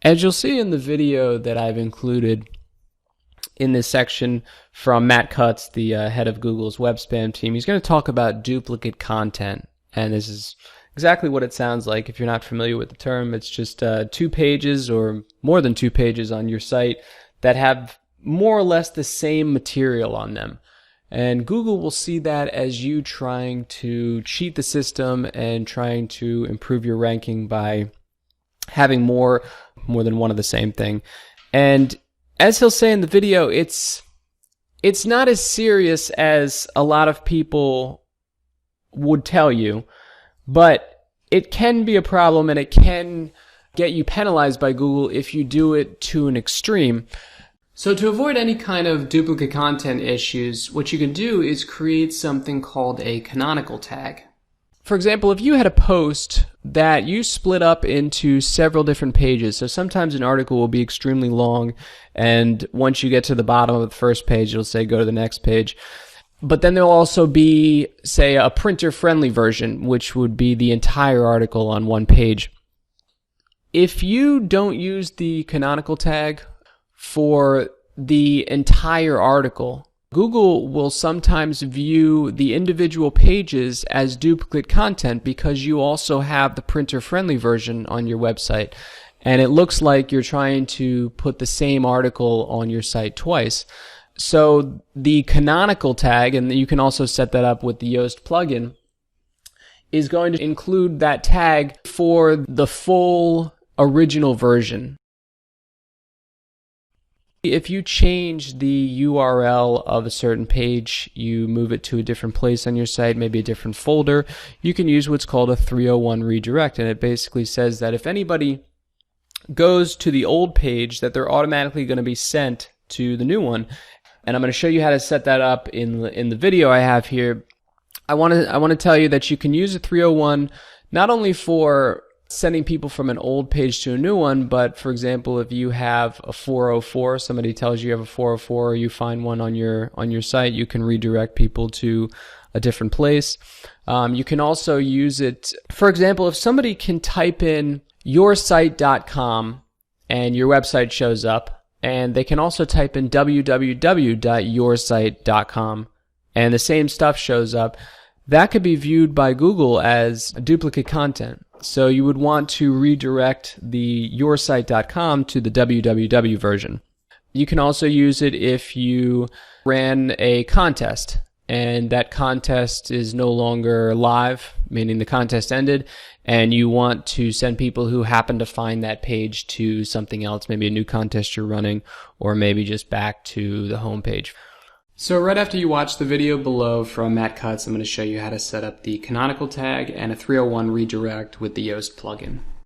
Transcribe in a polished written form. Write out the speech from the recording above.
As you'll see in the video that I've included in this section from Matt Cutts, the head of Google's web spam team, he's going to talk about duplicate content. And this is exactly what it sounds like. If you're not familiar with the term, it's just 2 pages or more than 2 pages on your site that have more or less the same material on them. And Google will see that as you trying to cheat the system and trying to improve your ranking by having more than one of the same thing. And as he'll say in the video, it's not as serious as a lot of people would tell you, but it can be a problem and it can get you penalized by Google if you do it to an extreme. So to avoid any kind of duplicate content issues, what you can do is create something called a canonical tag. For example, if you had a post that you split up into several different pages, so sometimes an article will be extremely long, and once you get to the bottom of the first page, it'll say go to the next page. But then there'll also be, say, a printer-friendly version, which would be the entire article on one page. If you don't use the canonical tag for the entire article, Google will sometimes view the individual pages as duplicate content because you also have the printer-friendly version on your website. And it looks like you're trying to put the same article on your site twice. So the canonical tag, and you can also set that up with the Yoast plugin, is going to include that tag for the full original version. If you change the URL of a certain page, you move it to a different place on your site, maybe a different folder, you can use what's called a 301 redirect. And it basically says that if anybody goes to the old page, that they're automatically going to be sent to the new one. And I'm going to show you how to set that up in the video I have here. I want to tell you that you can use a 301 not only for sending people from an old page to a new one, but for example, if you have a 404, somebody tells you have a 404, or you find one on your site, you can redirect people to a different place. You can also use it, for example, if somebody can type in yoursite.com and your website shows up, and they can also type in www.yoursite.com and the same stuff shows up, that could be viewed by Google as duplicate content. So you would want to redirect the yoursite.com to the www version. You can also use it if you ran a contest and that contest is no longer live, meaning the contest ended, and you want to send people who happen to find that page to something else, maybe a new contest you're running, or maybe just back to the home page. So right after you watch the video below from Matt Cutts, I'm going to show you how to set up the canonical tag and a 301 redirect with the Yoast plugin.